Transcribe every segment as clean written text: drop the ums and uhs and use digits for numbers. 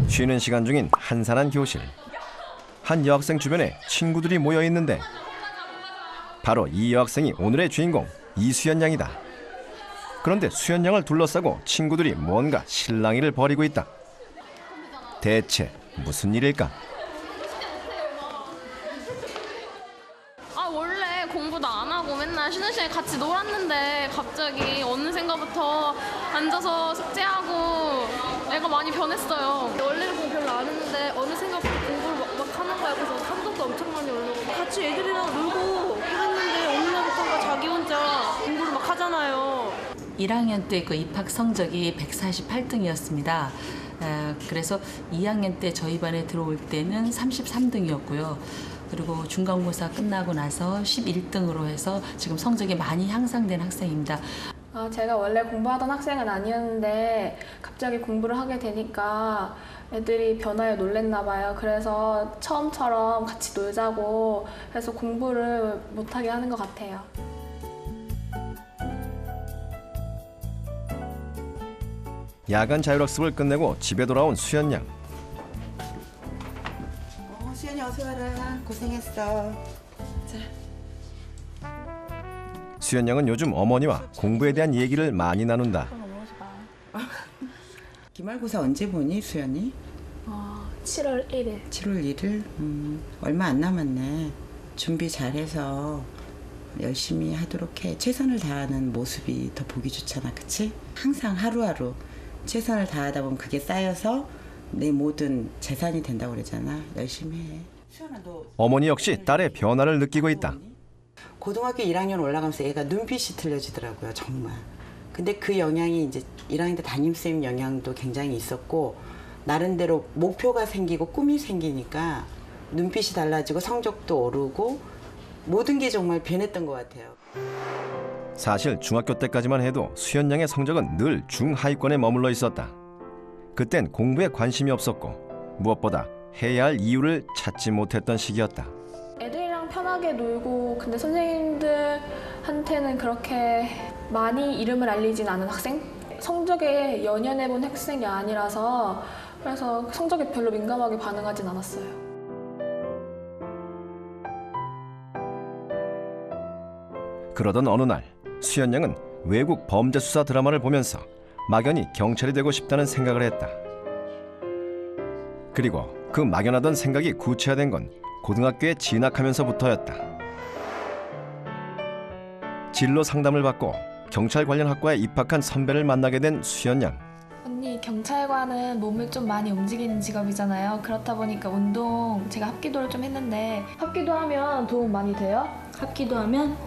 쉬는 시간 중인 한산한 교실. 한 여학생 주변에 친구들이 모여 있는데 바로 이 여학생이 오늘의 주인공 이수연 양이다. 그런데 수연 양을 둘러싸고 친구들이 뭔가 실랑이를 벌이고 있다. 대체 무슨 일일까? 원래 공부도 안 하고 맨날 쉬는 시간에 같이 놀았는데 갑자기 어느샌가부터 앉아서 숙제하고 애가 많이 변했어요. 원래는 공부 별로 안 했는데 어느샌가부터 공부를 막 하는 거야. 그래서 성적도 엄청 많이 올라오고 같이 애들이랑 놀고 그랬는데 어느 날부터가 자기 혼자 공부를 막 하잖아요. 1학년 때 그 입학 성적이 148등이었습니다. 그래서 2학년 때 저희 반에 들어올 때는 33등이었고요. 그리고 중간고사 끝나고 나서 11등으로 해서 지금 성적이 많이 향상된 학생입니다. 제가 원래 공부하던 학생은 아니었는데 갑자기 공부를 하게 되니까 애들이 변화에 놀랬나 봐요. 그래서 처음처럼 같이 놀자고 해서 공부를 못하게 하는 것 같아요. 야간 자율학습을 끝내고 집에 돌아온 수연 양. 수연이 어서 와라. 고생했어. 수연 양은 요즘 어머니와 공부에 대한 얘기를 많이 나눈다. 기말고사 언제 보니 수연이? 7월 1일. 7월 1일? 얼마 안 남았네. 준비 잘해서 열심히 하도록 해. 최선을 다하는 모습이 더 보기 좋잖아, 그치? 항상 하루하루 최선을 다하다 보면 그게 쌓여서 내 모든 재산이 된다고 그러잖아. 열심히 해. 수연아, 너 어머니 역시 딸의 변화를 느끼고 있다. 고등학교 1학년 올라가면서 얘가 눈빛이 틀려지더라고요, 정말. 근데 그 영향이 이제 1학년 때 담임쌤 영향도 굉장히 있었고, 나름대로 목표가 생기고 꿈이 생기니까 눈빛이 달라지고 성적도 오르고 모든 게 정말 변했던 것 같아요. 사실 중학교 때까지만 해도 수연 양의 성적은 늘 중하위권에 머물러 있었다. 그땐 공부에 관심이 없었고 무엇보다 해야 할 이유를 찾지 못했던 시기였다. 애들이랑 편하게 놀고 근데 선생님들한테는 그렇게 많이 이름을 알리진 않은 학생? 성적에 연연해본 학생이 아니라서 그래서 성적에 별로 민감하게 반응하진 않았어요. 그러던 어느 날 수연 양은 외국 범죄 수사 드라마를 보면서 막연히 경찰이 되고 싶다는 생각을 했다. 그리고 그 막연하던 생각이 구체화된 건 고등학교에 진학하면서부터였다. 진로 상담을 받고 경찰 관련 학과에 입학한 선배를 만나게 된 수연 양. 언니, 경찰관은 몸을 좀 많이 움직이는 직업이잖아요. 그렇다 보니까 운동, 제가 합기도를 좀 했는데 합기도하면 도움 많이 돼요? 합기도하면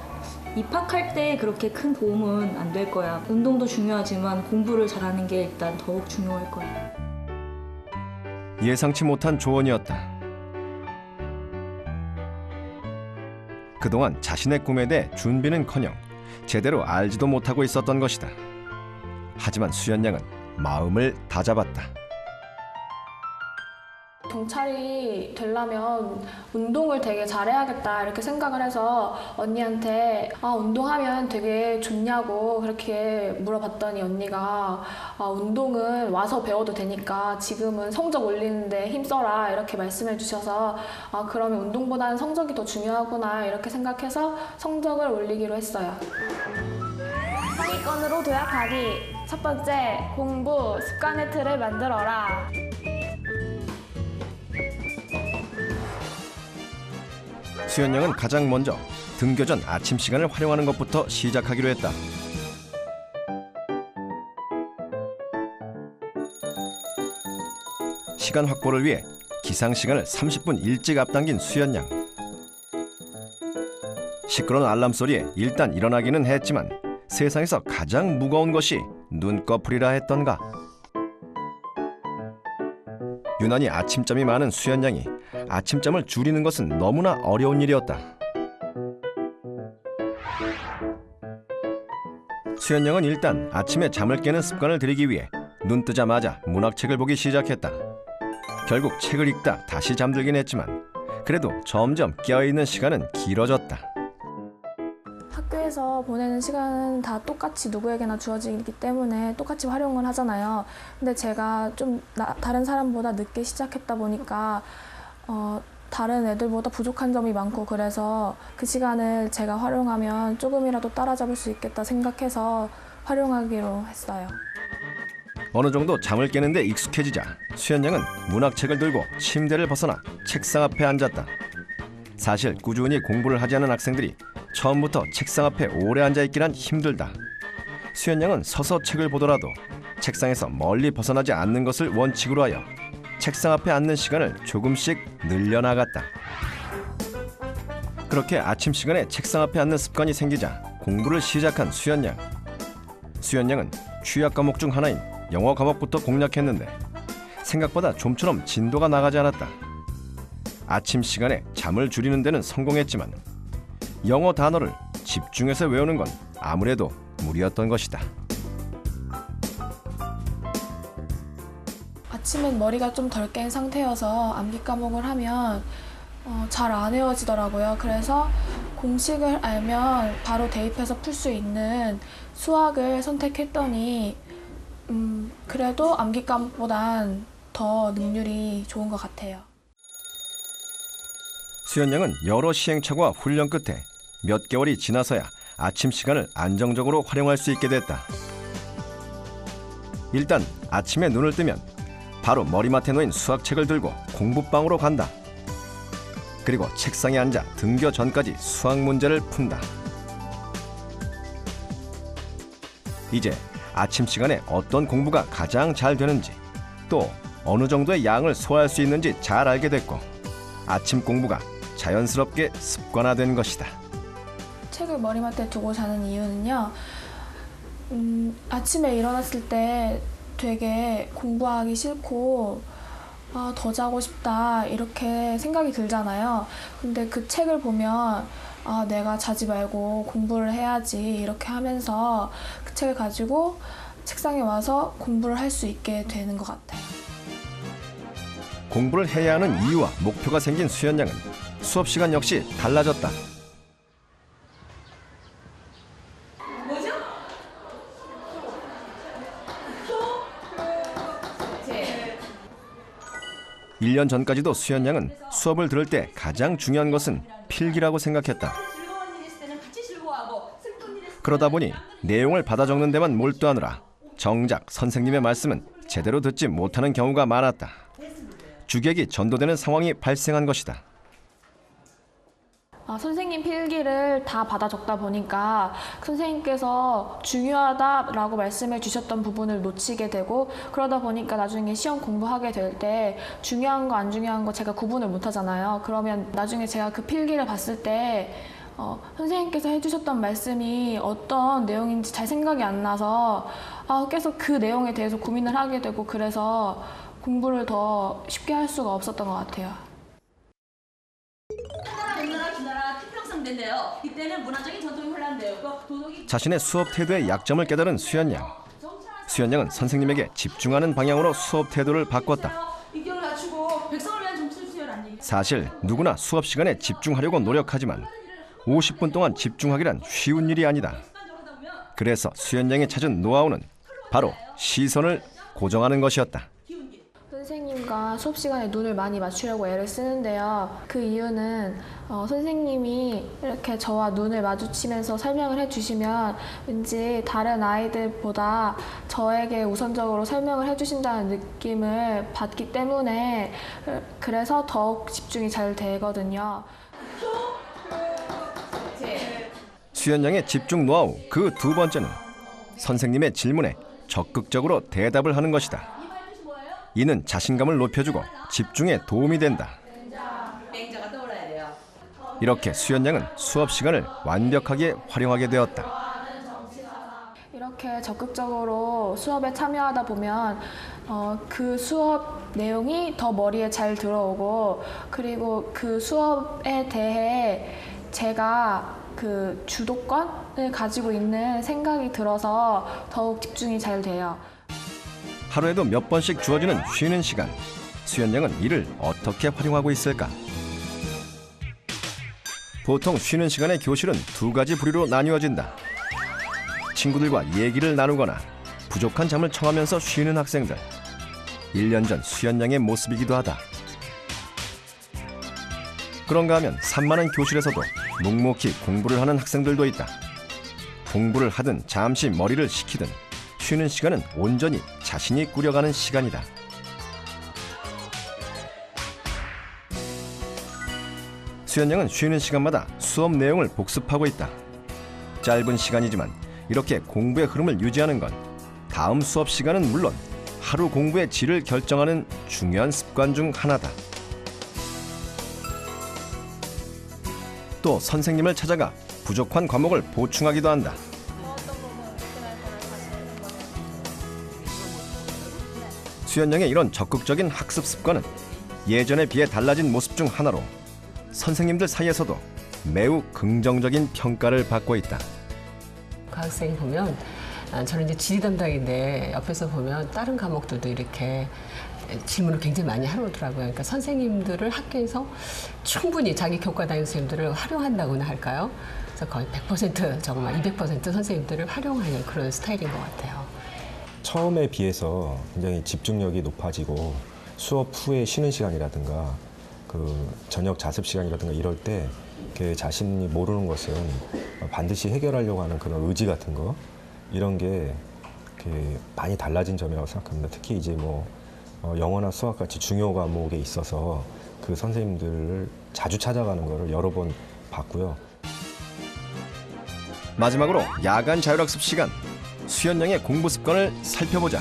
입학할 때 그렇게 큰 도움은 안 될 거야. 운동도 중요하지만 공부를 잘하는 게 일단 더욱 중요할 거야. 예상치 못한 조언이었다. 그동안 자신의 꿈에 대해 준비는커녕 제대로 알지도 못하고 있었던 것이다. 하지만 수연 양은 마음을 다잡았다. 경찰이 되려면 운동을 되게 잘해야겠다 이렇게 생각을 해서 언니한테 운동하면 되게 좋냐고 그렇게 물어봤더니 언니가 운동은 와서 배워도 되니까 지금은 성적 올리는데 힘써라 이렇게 말씀해 주셔서 그러면 운동보다는 성적이 더 중요하구나 이렇게 생각해서 성적을 올리기로 했어요. 상위권으로 도약하기. 첫 번째, 공부 습관의 틀을 만들어라. 수연 양은 가장 먼저 등교 전 아침 시간을 활용하는 것부터 시작하기로 했다. 시간 확보를 위해 기상 시간을 30분 일찍 앞당긴 수연 양. 시끄러운 알람 소리에 일단 일어나기는 했지만 세상에서 가장 무거운 것이 눈꺼풀이라 했던가. 유난히 아침잠이 많은 수연 양이 아침잠을 줄이는 것은 너무나 어려운 일이었다. 수연 양은 일단 아침에 잠을 깨는 습관을 들이기 위해 눈 뜨자마자 문학책을 보기 시작했다. 결국 책을 읽다 다시 잠들긴 했지만 그래도 점점 깨어있는 시간은 길어졌다. 학교에서 보내는 시간은 다 똑같이 누구에게나 주어지기 때문에 똑같이 활용을 하잖아요. 근데 제가 좀 다른 사람보다 늦게 시작했다 보니까 다른 애들보다 부족한 점이 많고 그래서 그 시간을 제가 활용하면 조금이라도 따라잡을 수 있겠다 생각해서 활용하기로 했어요. 어느 정도 잠을 깨는데 익숙해지자 수연 양은 문학책을 들고 침대를 벗어나 책상 앞에 앉았다. 사실 꾸준히 공부를 하지 않은 학생들이 처음부터 책상 앞에 오래 앉아있기란 힘들다. 수연 양은 서서 책을 보더라도 책상에서 멀리 벗어나지 않는 것을 원칙으로 하여 책상 앞에 앉는 시간을 조금씩 늘려나갔다. 그렇게 아침 시간에 책상 앞에 앉는 습관이 생기자 공부를 시작한 수연 양. 수연 양은 취약 과목 중 하나인 영어 과목부터 공략했는데 생각보다 좀처럼 진도가 나가지 않았다. 아침 시간에 잠을 줄이는 데는 성공했지만 영어 단어를 집중해서 외우는 건 아무래도 무리였던 것이다. 아침엔 머리가 좀 덜 깬 상태여서 암기 과목을 하면 잘 안 외워지더라고요. 그래서 공식을 알면 바로 대입해서 풀 수 있는 수학을 선택했더니 그래도 암기 과목보단 더 능률이 좋은 것 같아요. 수연 양은 여러 시행착오와 훈련 끝에 몇 개월이 지나서야 아침 시간을 안정적으로 활용할 수 있게 됐다. 일단 아침에 눈을 뜨면 바로 머리맡에 놓인 수학책을 들고 공부방으로 간다. 그리고 책상에 앉아 등교 전까지 수학 문제를 푼다. 이제 아침 시간에 어떤 공부가 가장 잘 되는지 또 어느 정도의 양을 소화할 수 있는지 잘 알게 됐고 아침 공부가 자연스럽게 습관화된 것이다. 책을 머리맡에 두고 자는 이유는요. 아침에 일어났을 때 되게 공부하기 싫고 더 자고 싶다 이렇게 생각이 들잖아요. 근데 그 책을 보면 내가 자지 말고 공부를 해야지 이렇게 하면서 그 책을 가지고 책상에 와서 공부를 할 수 있게 되는 것 같아요. 공부를 해야 하는 이유와 목표가 생긴 수연 양은 수업 시간 역시 달라졌다. 뭐죠? 1년 전까지도 수연 양은 수업을 들을 때 가장 중요한 것은 필기라고 생각했다. 그러다 보니 내용을 받아 적는 데만 몰두하느라 정작 선생님의 말씀은 제대로 듣지 못하는 경우가 많았다. 주객이 전도되는 상황이 발생한 것이다. 선생님 필기를 다 받아 적다 보니까 선생님께서 중요하다라고 말씀해 주셨던 부분을 놓치게 되고 그러다 보니까 나중에 시험 공부하게 될 때 중요한 거 안 중요한 거 제가 구분을 못 하잖아요. 그러면 나중에 제가 그 필기를 봤을 때 선생님께서 해주셨던 말씀이 어떤 내용인지 잘 생각이 안 나서 계속 그 내용에 대해서 고민을 하게 되고 그래서 공부를 더 쉽게 할 수가 없었던 것 같아요. 이때는 문화적인 전통이 혼란되었고 도덕이 자신의 수업 태도의 약점을 깨달은 수연 양. 수연 양은 선생님에게 집중하는 방향으로 수업 태도를 바꿨다. 인격을 갖추고 백성을 위한 정치를 수혈한 얘기. 사실 누구나 수업 시간에 집중하려고 노력하지만 50분 동안 집중하기란 쉬운 일이 아니다. 그래서 수연 양이 찾은 노하우는 바로 시선을 고정하는 것이었다. 선생님과 수업 시간에 눈을 많이 맞추려고 애를 쓰는데요. 그 이유는 선생님이 이렇게 저와 눈을 마주치면서 설명을 해주시면 왠지 다른 아이들보다 저에게 우선적으로 설명을 해주신다는 느낌을 받기 때문에 그래서 더욱 집중이 잘 되거든요. 수연 양의 집중 노하우 그 두 번째는 선생님의 질문에 적극적으로 대답을 하는 것이다. 이는 자신감을 높여주고 집중에 도움이 된다. 이렇게 수연 양은 수업 시간을 완벽하게 활용하게 되었다. 이렇게 적극적으로 수업에 참여하다 보면 그 수업 내용이 더 머리에 잘 들어오고 그리고 그 수업에 대해 제가 그 주도권을 가지고 있는 생각이 들어서 더욱 집중이 잘 돼요. 하루에도 몇 번씩 주어지는 쉬는 시간. 수연 양은 이를 어떻게 활용하고 있을까? 보통 쉬는 시간에 교실은 두 가지 부류로 나뉘어진다. 친구들과 얘기를 나누거나 부족한 잠을 청하면서 쉬는 학생들. 1년 전 수연양의 모습이기도 하다. 그런가 하면 산만한 교실에서도 묵묵히 공부를 하는 학생들도 있다. 공부를 하든 잠시 머리를 식히든 쉬는 시간은 온전히 자신이 꾸려가는 시간이다. 수연양은 쉬는 시간마다 수업 내용을 복습하고 있다. 짧은 시간이지만 이렇게 공부의 흐름을 유지하는 건 다음 수업 시간은 물론 하루 공부의 질을 결정하는 중요한 습관 중 하나다. 또 선생님을 찾아가 부족한 과목을 보충하기도 한다. 수연양의 이런 적극적인 학습 습관은 예전에 비해 달라진 모습 중 하나로 선생님들 사이에서도 매우 긍정적인 평가를 받고 있다. 그 학생이 보면 저는 이제 지리 담당인데 옆에서 보면 다른 과목들도 이렇게 질문을 굉장히 많이 하더라고요. 그러니까 선생님들을 학교에서 충분히 자기 교과당일 선생님들을 활용한다고나 할까요? 그래서 거의 100% 정말 200% 선생님들을 활용하는 그런 스타일인 것 같아요. 처음에 비해서 굉장히 집중력이 높아지고 수업 후에 쉬는 시간이라든가 그 저녁 자습 시간이라든가 이럴 때 자신이 모르는 것은 반드시 해결하려고 하는 그런 의지 같은 거 이런 게 많이 달라진 점이라고 생각합니다. 특히 이제 뭐 영어나 수학 같이 중요 과목에 있어서 그 선생님들을 자주 찾아가는 거를 여러 번 봤고요. 마지막으로 야간 자율학습 시간, 수연양의 공부 습관을 살펴보자.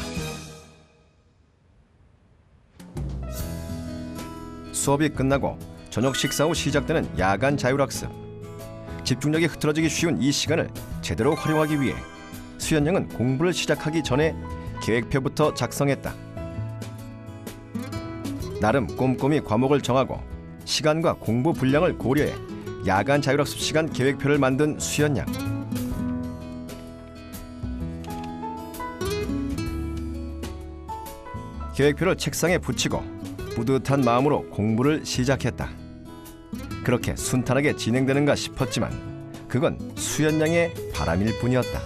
수업이 끝나고 저녁 식사 후 시작되는 야간 자율학습. 집중력이 흐트러지기 쉬운 이 시간을 제대로 활용하기 위해 수연양은 공부를 시작하기 전에 계획표부터 작성했다. 나름 꼼꼼히 과목을 정하고 시간과 공부 분량을 고려해 야간 자율학습 시간 계획표를 만든 수연양. 계획표를 책상에 붙이고 뿌듯한 마음으로 공부를 시작했다. 그렇게 순탄하게 진행되는가 싶었지만 그건 수연양의 바람일 뿐이었다.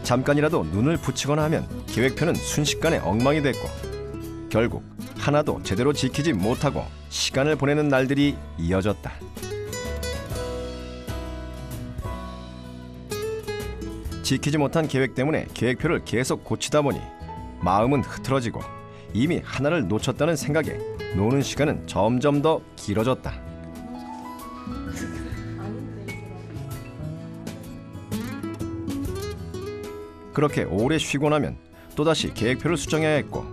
잠깐이라도 눈을 붙이거나 하면 계획표는 순식간에 엉망이 됐고 결국 하나도 제대로 지키지 못하고 시간을 보내는 날들이 이어졌다. 지키지 못한 계획 때문에 계획표를 계속 고치다 보니 마음은 흐트러지고 이미 하나를 놓쳤다는 생각에 노는 시간은 점점 더 길어졌다. 그렇게 오래 쉬고 나면 또다시 계획표를 수정해야 했고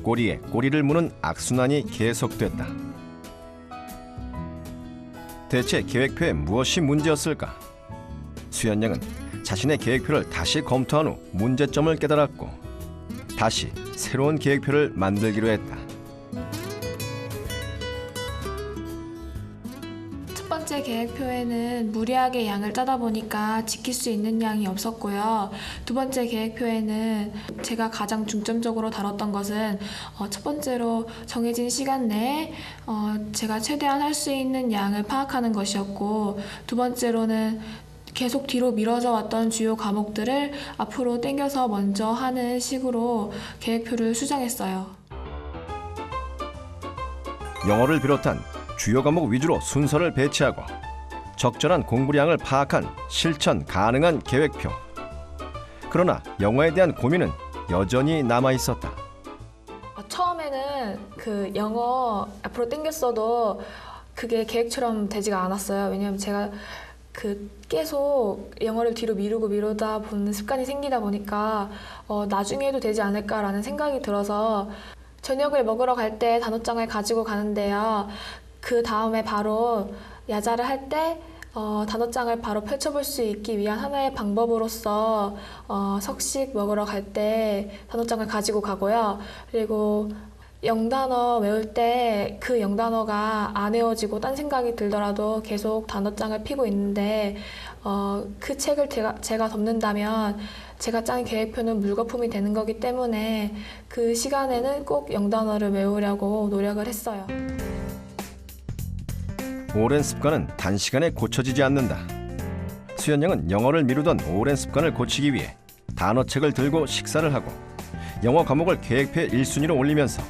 꼬리에 꼬리를 무는 악순환이 계속됐다. 대체 계획표에 무엇이 문제였을까? 수연양은 자신의 계획표를 다시 검토한 후 문제점을 깨달았고 다시 새로운 계획표를 만들기로 했다. 첫 번째 계획표에는 무리하게 양을 짜다 보니까 지킬 수 있는 양이 없었고요. 두 번째 계획표에는 제가 가장 중점적으로 다뤘던 것은 첫 번째로 정해진 시간 내에 제가 최대한 할 수 있는 양을 파악하는 것이었고 두 번째로는 계속 뒤로 미뤄져 왔던 주요 과목들을 앞으로 당겨서 먼저 하는 식으로 계획표를 수정했어요. 영어를 비롯한 주요 과목 위주로 순서를 배치하고 적절한 공부량을 파악한 실천 가능한 계획표. 그러나 영어에 대한 고민은 여전히 남아 있었다. 처음에는 그 영어 앞으로 당겼어도 그게 계획처럼 되지가 않았어요. 왜냐하면 제가 계속 영어를 뒤로 미루다 보는 습관이 생기다 보니까 나중에 해도 되지 않을까라는 생각이 들어서 저녁을 먹으러 갈 때 단어장을 가지고 가는데요. 그 다음에 바로 야자를 할 때 단어장을 바로 펼쳐볼 수 있기 위한 하나의 방법으로서 석식 먹으러 갈 때 단어장을 가지고 가고요. 그리고 영단어 외울 때 그 영단어가 안 외워지고 딴 생각이 들더라도 계속 단어장을 펴고 있는데 그 책을 제가 덮는다면 제가 짠 계획표는 물거품이 되는 거기 때문에 그 시간에는 꼭 영단어를 외우려고 노력을 했어요. 오랜 습관은 단시간에 고쳐지지 않는다. 수연 양은 영어를 미루던 오랜 습관을 고치기 위해 단어책을 들고 식사를 하고 영어 과목을 계획표에 1순위로 올리면서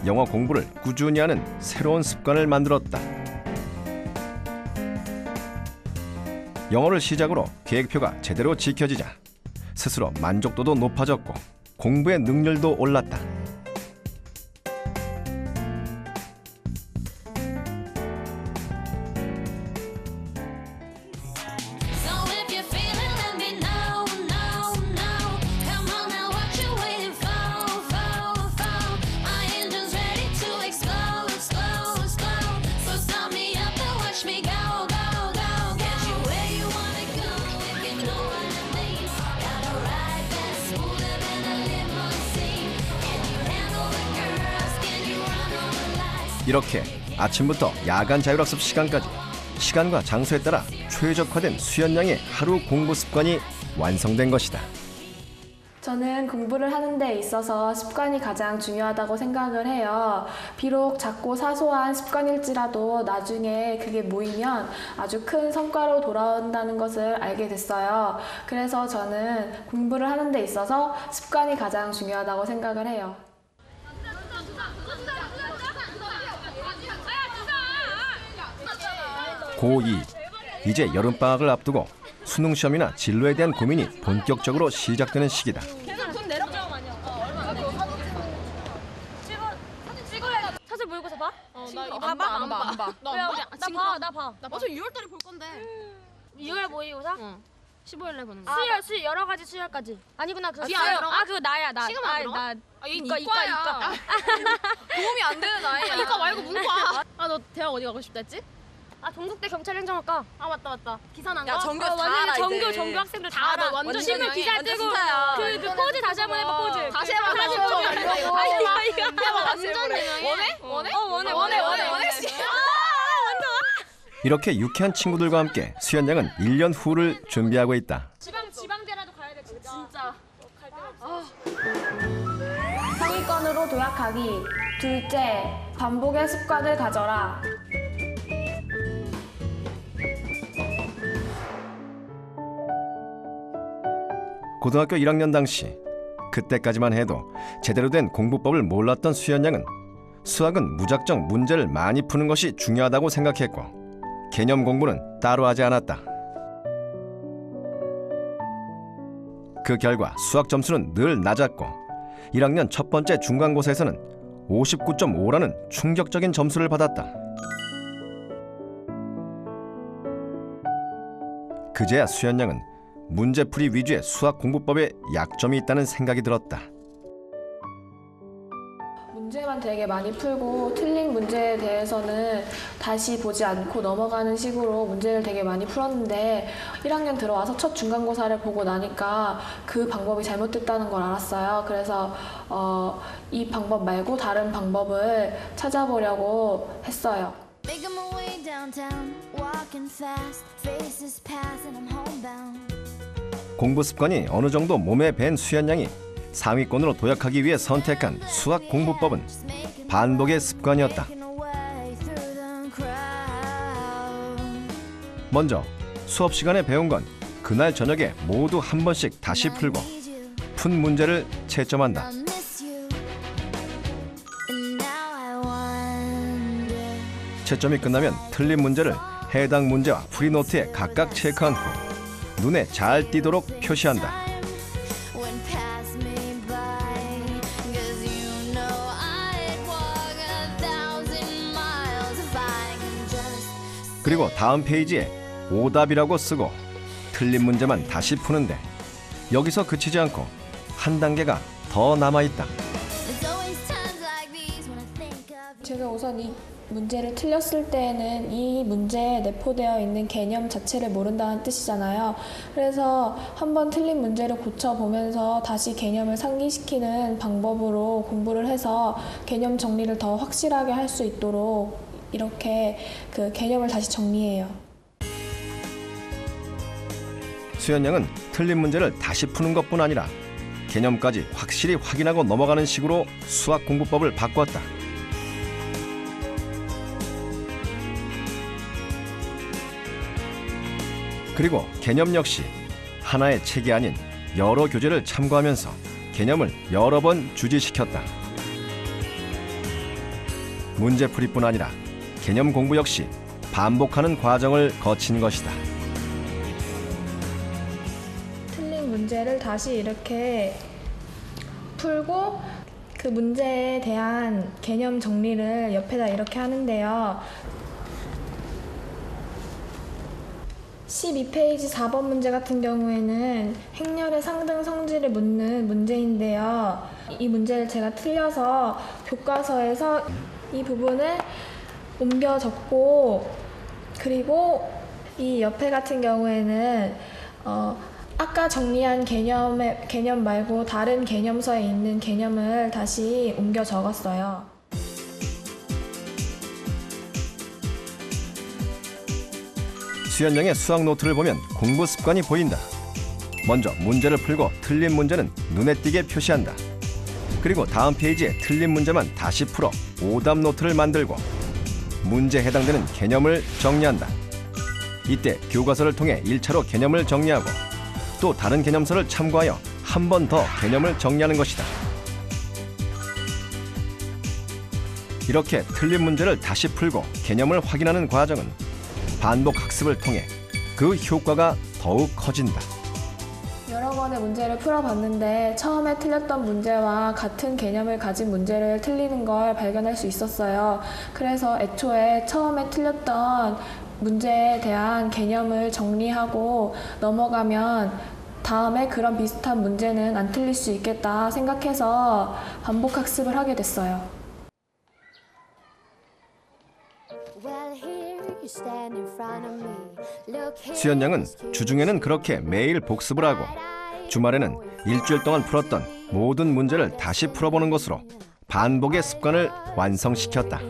영어 공부를 꾸준히 하는 새로운 습관을 만들었다. 영어를 시작으로 계획표가 제대로 지켜지자 스스로 만족도도 높아졌고 공부의 능률도 올랐다. 이렇게 아침부터 야간 자율학습 시간까지 시간과 장소에 따라 최적화된 수연 양의 하루 공부 습관이 완성된 것이다. 저는 공부를 하는 데 있어서 습관이 가장 중요하다고 생각을 해요. 비록 작고 사소한 습관일지라도 나중에 그게 모이면 아주 큰 성과로 돌아온다는 것을 알게 됐어요. 그래서 저는 공부를 하는 데 있어서 습관이 가장 중요하다고 생각을 해요. 고2, 이제 여름방학을 앞두고 수능 시험이나 진로에 대한 고민이 본격적으로 시작되는 시기다. 돈 내려줘. 사진 모의고사 봐? 나 이거 안 봐. 나 봐. 나 어차피 6월달에 볼 건데. 6월 모의고사? 15일날 보는 거. 수열 여러 가지 수열까지. 아니구나 그거 뒤에 안 들어가? 그거 나야 나. 시그마 안 들어가? 얘 이과. 도움이 안 되는 아이야. 이과 말고 문과. 너 대학 어디 가고 싶다 했지? 동국대 경찰행정학과. 맞다. 기사 난 거? 야 전교 다 알아 이제. 전교 학생들 다 알아. 완전 신문 기사 완전 뜨고 스타야. 그 포즈 다시 한번 해봐 포즈. 다시 해봐. 다시 이거. 완전 원해? 원해. 이렇게 유쾌한 친구들과 함께 수연 양은 1년 후를 준비하고 있다. 지방대라도 가야 돼 진짜. 상위권으로 도약하기. 둘째, 반복의 습관을 가져라. 고등학교 1학년 당시 그때까지만 해도 제대로 된 공부법을 몰랐던 수연 양은 수학은 무작정 문제를 많이 푸는 것이 중요하다고 생각했고 개념 공부는 따로 하지 않았다. 그 결과 수학 점수는 늘 낮았고 1학년 첫 번째 중간고사에서는 59.5라는 충격적인 점수를 받았다. 그제야 수연 양은 문제풀이 위주의 수학 공부법에 약점이 있다는 생각이 들었다. 문제만 되게 많이 풀고 틀린 문제에 대해서는 다시 보지 않고 넘어가는 식으로 문제를 되게 많이 풀었는데 1학년 들어와서 첫 중간고사를 보고 나니까 그 방법이 잘못됐다는 걸 알았어요. 그래서 이 방법 말고 다른 방법을 찾아보려고 했어요. 공부 습관이 어느 정도 몸에 밴 수연 양이 상위권으로 도약하기 위해 선택한 수학 공부법은 반복의 습관이었다. 먼저 수업 시간에 배운 건 그날 저녁에 모두 한 번씩 다시 풀고 푼 문제를 채점한다. 채점이 끝나면 틀린 문제를 해당 문제와 풀이노트에 각각 체크한 후 눈에 잘 띄도록 표시한다. 그리고 다음 페이지에 오답이라고 쓰고 틀린 문제만 다시 푸는데 여기서 그치지 않고 한 단계가 더 남아있다. 제가 우선 이 문제를 틀렸을 때에는 이 문제에 내포되어 있는 개념 자체를 모른다는 뜻이잖아요. 그래서 한번 틀린 문제를 고쳐보면서 다시 개념을 상기시키는 방법으로 공부를 해서 개념 정리를 더 확실하게 할 수 있도록 이렇게 그 개념을 다시 정리해요. 수연 양은 틀린 문제를 다시 푸는 것뿐 아니라 개념까지 확실히 확인하고 넘어가는 식으로 수학 공부법을 바꿨다. 그리고 개념 역시 하나의 책이 아닌 여러 교재를 참고하면서 개념을 여러 번 주지시켰다. 문제풀이뿐 아니라 개념 공부 역시 반복하는 과정을 거친 것이다. 틀린 문제를 다시 이렇게 풀고 그 문제에 대한 개념 정리를 옆에다 이렇게 하는데요. 12페이지 4번 문제 같은 경우에는 행렬의 상등 성질을 묻는 문제인데요. 이 문제를 제가 틀려서 교과서에서 이 부분을 옮겨 적고, 그리고 이 옆에 같은 경우에는 아까 정리한 개념 말고 다른 개념서에 있는 개념을 다시 옮겨 적었어요. 수연영의 수학 노트를 보면 공부 습관이 보인다. 먼저 문제를 풀고 틀린 문제는 눈에 띄게 표시한다. 그리고 다음 페이지에 틀린 문제만 다시 풀어 오답 노트를 만들고 문제에 해당되는 개념을 정리한다. 이때 교과서를 통해 1차로 개념을 정리하고 또 다른 개념서를 참고하여 한 번 더 개념을 정리하는 것이다. 이렇게 틀린 문제를 다시 풀고 개념을 확인하는 과정은 반복 학습을 통해 그 효과가 더욱 커진다. 여러 번의 문제를 풀어봤는데 처음에 틀렸던 문제와 같은 개념을 가진 문제를 틀리는 걸 발견할 수 있었어요. 그래서 애초에 처음에 틀렸던 문제에 대한 개념을 정리하고 넘어가면 다음에 그런 비슷한 문제는 안 틀릴 수 있겠다 생각해서 반복 학습을 하게 됐어요. 수연 양은 주중에는 그렇게 매일 복습을 하고 주말에는 일주일 동안 풀었던 모든 문제를 다시 풀어보는 것으로 반복의 습관을 완성시켰다.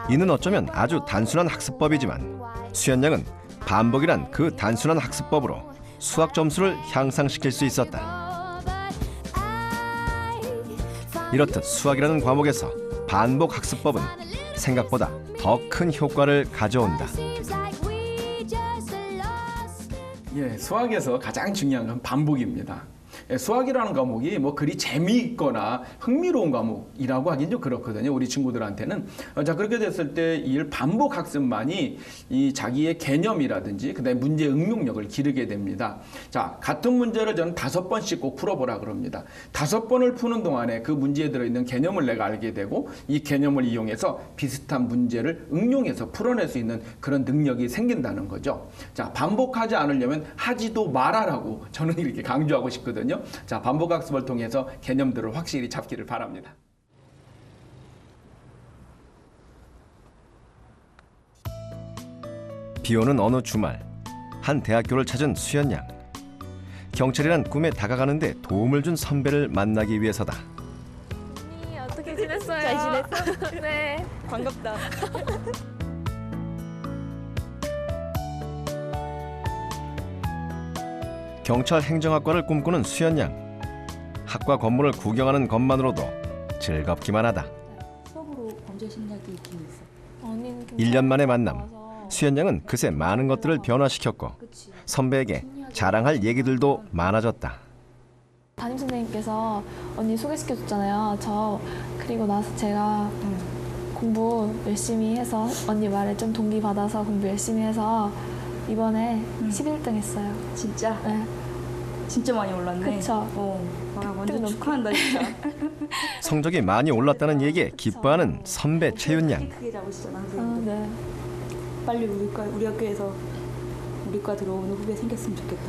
이는 어쩌면 아주 단순한 학습법이지만 수연 양은 반복이란 그 단순한 학습법으로 수학 점수를 향상시킬 수 있었다. 이렇듯 수학이라는 과목에서 반복 학습법은 생각보다 더 큰 효과를 가져온다. 예, 수학에서 가장 중요한 건 반복입니다. 수학이라는 과목이 뭐 그리 재미있거나 흥미로운 과목이라고 하긴 좀 그렇거든요. 우리 친구들한테는. 자, 그렇게 됐을 때 이 반복 학습만이 이 자기의 개념이라든지 그다음에 문제 응용력을 기르게 됩니다. 자, 같은 문제를 저는 5번씩 꼭 풀어보라 그럽니다. 5번을 푸는 동안에 그 문제에 들어있는 개념을 내가 알게 되고 이 개념을 이용해서 비슷한 문제를 응용해서 풀어낼 수 있는 그런 능력이 생긴다는 거죠. 자, 반복하지 않으려면 하지도 말아라고 저는 이렇게 강조하고 싶거든요. 자, 반복 학습을 통해서 개념들을 확실히 잡기를 바랍니다. 비오는 어느 주말 한 대학교를 찾은 수연 양. 경찰이란 꿈에 다가가는데 도움을 준 선배를 만나기 위해서다. 언니 어떻게 지냈어요? 잘 지냈어? 네. 반갑다. 경찰 행정학과를 꿈꾸는 수연 양. 학과 건물을 구경하는 것만으로도 즐겁기만 하다. 수업으로 범죄 심리학이 있긴 있어. 1년 만의 만남. 수연 양은 그새 많은 것들을 변화시켰고 선배에게 자랑할 얘기들도 많아졌다. 담임선생님께서 언니 소개시켜줬잖아요. 그리고 나서 제가 공부 열심히 해서 언니 말에 좀 동기 받아서 공부 열심히 해서 이번에 11등 했어요. 진짜? 네. 진짜 많이 올랐네. 그쵸. 와, 완전 축하한다 진짜. 성적이 많이 올랐다는 얘기에 기뻐하는 선배 채윤 양. 크게 잡으시잖아 선생님. 네. 빨리 우리 학교에서 우리 과 들어오는 후배 생겼으면 좋겠다.